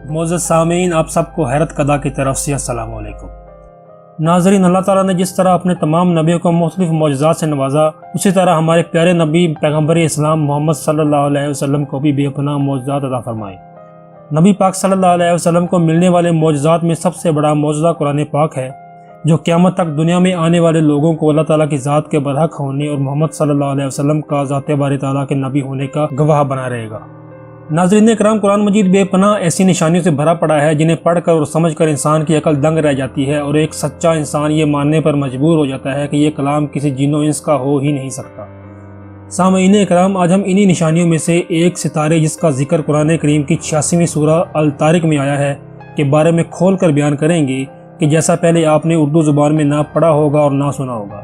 معزز سامعین، آپ سب کو حیرت قدا کی طرف سے السلام علیکم۔ ناظرین، اللہ تعالیٰ نے جس طرح اپنے تمام نبیوں کو مختلف معجزات سے نوازا، اسی طرح ہمارے پیارے نبی پیغمبر اسلام محمد صلی اللہ علیہ وسلم کو بھی بے پناہ معجزات عطا فرمائے۔ نبی پاک صلی اللہ علیہ وسلم کو ملنے والے معجزات میں سب سے بڑا معجزہ قرآن پاک ہے، جو قیامت تک دنیا میں آنے والے لوگوں کو اللہ تعالیٰ کی ذات کے برحق ہونے اور محمد صلی اللہ علیہ وسلم کا ذات باری تعالیٰ کے نبی ہونے کا گواہ بنا رہے گا۔ ناظرین کرام، قرآن مجید بے پناہ ایسی نشانیوں سے بھرا پڑا ہے جنہیں پڑھ کر اور سمجھ کر انسان کی عقل دنگ رہ جاتی ہے، اور ایک سچا انسان یہ ماننے پر مجبور ہو جاتا ہے کہ یہ کلام کسی جن و انس کا ہو ہی نہیں سکتا۔ سامعین کرام، آج ہم انہی نشانیوں میں سے ایک ستارے جس کا ذکر قرآن کریم کی 86ویں سورہ الطارق میں آیا ہے کے بارے میں کھول کر بیان کریں گے، کہ جیسا پہلے آپ نے اردو زبان میں نہ پڑھا ہوگا اور نہ سنا ہوگا۔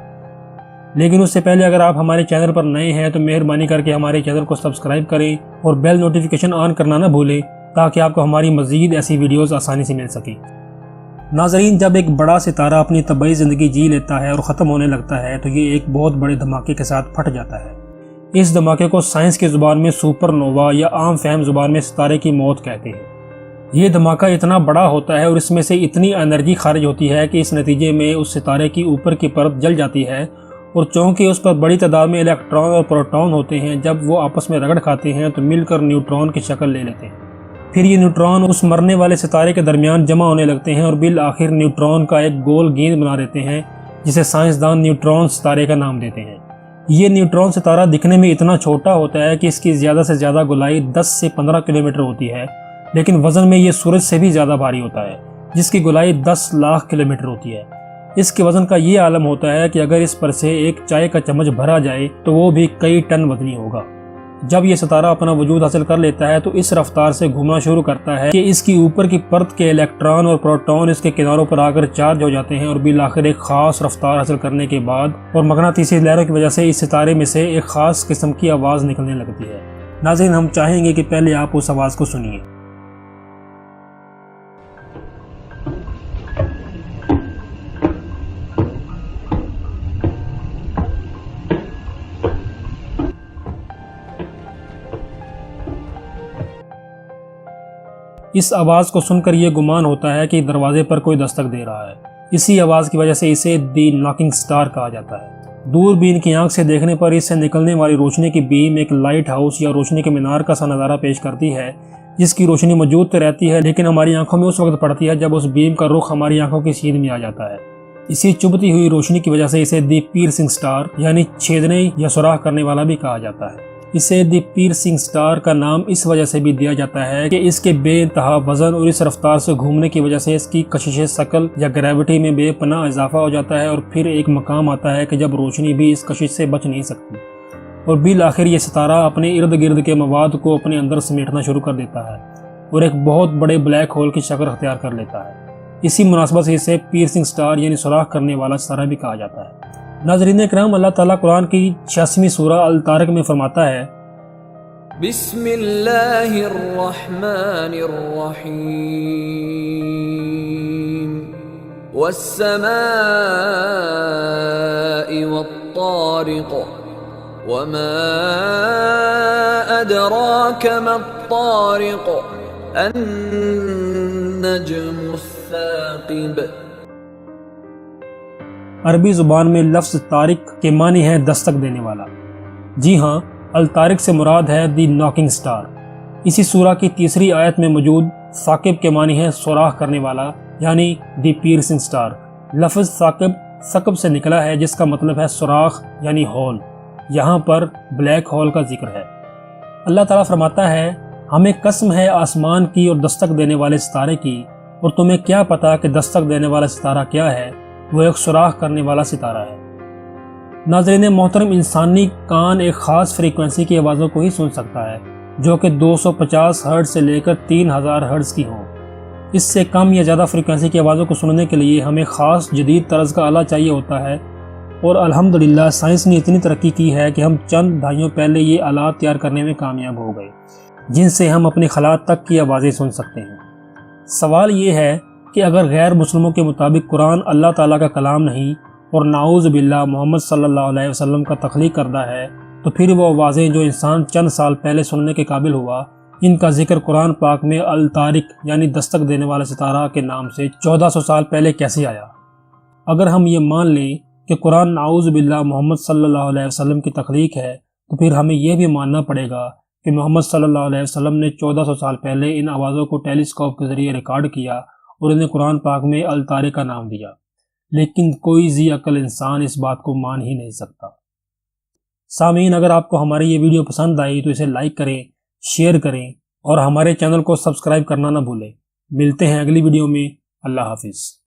لیکن اس سے پہلے اگر آپ ہمارے چینل پر نئے ہیں تو مہربانی کر کے ہمارے چینل کو سبسکرائب کریں اور بیل نوٹیفیکیشن آن کرنا نہ بھولیں، تاکہ آپ کو ہماری مزید ایسی ویڈیوز آسانی سے مل سکیں۔ ناظرین، جب ایک بڑا ستارہ اپنی طبعی زندگی جی لیتا ہے اور ختم ہونے لگتا ہے تو یہ ایک بہت بڑے دھماکے کے ساتھ پھٹ جاتا ہے۔ اس دھماکے کو سائنس کی زبان میں سپر نووا یا عام فہم زبان میں ستارے کی موت کہتے ہیں۔ یہ دھماکہ اتنا بڑا ہوتا ہے اور اس میں سے اتنی انرجی خارج ہوتی ہے کہ اس نتیجے میں اس ستارے کی اوپر کی پرت جل جاتی ہے، اور چونکہ اس پر بڑی تعداد میں الیکٹران اور پروٹون ہوتے ہیں، جب وہ آپس میں رگڑ کھاتے ہیں تو مل کر نیوٹران کی شکل لے لیتے ہیں۔ پھر یہ نیوٹران اس مرنے والے ستارے کے درمیان جمع ہونے لگتے ہیں اور بالآخر نیوٹران کا ایک گول گیند بنا دیتے ہیں، جسے سائنسدان نیوٹران ستارے کا نام دیتے ہیں۔ یہ نیوٹران ستارہ دکھنے میں اتنا چھوٹا ہوتا ہے کہ اس کی زیادہ سے زیادہ گولائی 10 سے 15 کلومیٹر ہوتی ہے، لیکن وزن میں یہ سورج سے بھی زیادہ بھاری ہوتا ہے، جس کی گولائی 10 لاکھ کلومیٹر ہوتی ہے۔ اس کے وزن کا یہ عالم ہوتا ہے کہ اگر اس پر سے ایک چائے کا چمچ بھرا جائے تو وہ بھی کئی ٹن وزنی ہوگا۔ جب یہ ستارہ اپنا وجود حاصل کر لیتا ہے تو اس رفتار سے گھومنا شروع کرتا ہے کہ اس کی اوپر کی پرت کے الیکٹران اور پروٹون اس کے کناروں پر آ کر چارج ہو جاتے ہیں، اور بالآخر ایک خاص رفتار حاصل کرنے کے بعد اور مغناطیسی لہروں کی وجہ سے اس ستارے میں سے ایک خاص قسم کی آواز نکلنے لگتی ہے۔ ناظرین، ہم چاہیں گے کہ پہلے آپ اس آواز کو سنیے۔ اس آواز کو سن کر یہ گمان ہوتا ہے کہ دروازے پر کوئی دستک دے رہا ہے۔ اسی آواز کی وجہ سے اسے دی ناکنگ سٹار کہا جاتا ہے۔ دوربین کی آنکھ سے دیکھنے پر اس سے نکلنے والی روشنی کی بیم ایک لائٹ ہاؤس یا روشنی کے مینار کا سا نظارہ پیش کرتی ہے، جس کی روشنی موجود تو رہتی ہے لیکن ہماری آنکھوں میں اس وقت پڑتی ہے جب اس بیم کا رخ ہماری آنکھوں کی سیدھ میں آ جاتا ہے۔ اسی چبھتی ہوئی روشنی کی وجہ سے اسے دی پیئرسنگ سٹار یعنی چھیدنے یا سوراخ کرنے والا بھی کہا جاتا ہے۔ اسے دی پیئرسنگ سٹار کا نام اس وجہ سے بھی دیا جاتا ہے کہ اس کے بے انتہا وزن اور اس رفتار سے گھومنے کی وجہ سے اس کی کشش ثقل یا گریوٹی میں بے پناہ اضافہ ہو جاتا ہے، اور پھر ایک مقام آتا ہے کہ جب روشنی بھی اس کشش سے بچ نہیں سکتی، اور بالآخر یہ ستارہ اپنے ارد گرد کے مواد کو اپنے اندر سمیٹنا شروع کر دیتا ہے اور ایک بہت بڑے بلیک ہول کی شکل اختیار کر لیتا ہے۔ اسی مناسبت سے اسے پیئرسنگ سٹار یعنی سوراخ کرنے والا ستارہ بھی کہا جاتا ہے۔ ناظرین کرام، اللہ تعالیٰ قرآن کی 86ویں سورہ الطارق میں فرماتا ہے، بسم اللہ الرحمن الرحیم والسماء والطارق وما ادراک ما الطارق النجم الثاقب۔ عربی زبان میں لفظ طارق کے معنی ہے دستک دینے والا۔ جی ہاں، الطارق سے مراد ہے دی ناکنگ سٹار۔ اسی سورہ کی تیسری آیت میں موجود ثاقب کے معنی ہے سوراخ کرنے والا یعنی دی پیئرسنگ سٹار۔ لفظ ثاقب ثقب سے نکلا ہے جس کا مطلب ہے سوراخ یعنی ہول۔ یہاں پر بلیک ہول کا ذکر ہے۔ اللہ تعالیٰ فرماتا ہے، ہمیں قسم ہے آسمان کی اور دستک دینے والے ستارے کی، اور تمہیں کیا پتا کہ دستک دینے والا ستارہ کیا ہے؟ وہ ایک سوراخ کرنے والا ستارہ ہے۔ ناظرین محترم، انسانی کان ایک خاص فریکوینسی کی آوازوں کو ہی سن سکتا ہے، جو کہ 250 ہرٹز سے لے کر 3000 ہرٹز کی ہوں۔ اس سے کم یا زیادہ فریکوینسی کی آوازوں کو سننے کے لیے ہمیں خاص جدید طرز کا آلہ چاہیے ہوتا ہے، اور الحمدللہ سائنس نے اتنی ترقی کی ہے کہ ہم چند دہائیوں پہلے یہ آلات تیار کرنے میں کامیاب ہو گئے، جن سے ہم اپنی خلا تک کی آوازیں سن سکتے ہیں۔ سوال یہ ہے کہ اگر غیر مسلموں کے مطابق قرآن اللہ تعالیٰ کا کلام نہیں اور نعوذ باللہ محمد صلی اللہ علیہ وسلم کا تخلیق کردہ ہے، تو پھر وہ آوازیں جو انسان چند سال پہلے سننے کے قابل ہوا ان کا ذکر قرآن پاک میں الطارق یعنی دستک دینے والا ستارہ کے نام سے 1400 سال پہلے کیسے آیا؟ اگر ہم یہ مان لیں کہ قرآن نعوذ باللہ محمد صلی اللہ علیہ وسلم کی تخلیق ہے تو پھر ہمیں یہ بھی ماننا پڑے گا کہ محمد صلی اللہ علیہ وسلم نے 1400 سال پہلے ان آوازوں کو ٹیلیسکوپ کے ذریعے ریکارڈ کیا اور انہیں قرآن پاک میں الطارق کا نام دیا، لیکن کوئی ذی عقل انسان اس بات کو مان ہی نہیں سکتا۔ سامعین، اگر آپ کو ہماری یہ ویڈیو پسند آئی تو اسے لائک کریں، شیئر کریں اور ہمارے چینل کو سبسکرائب کرنا نہ بھولیں۔ ملتے ہیں اگلی ویڈیو میں۔ اللہ حافظ۔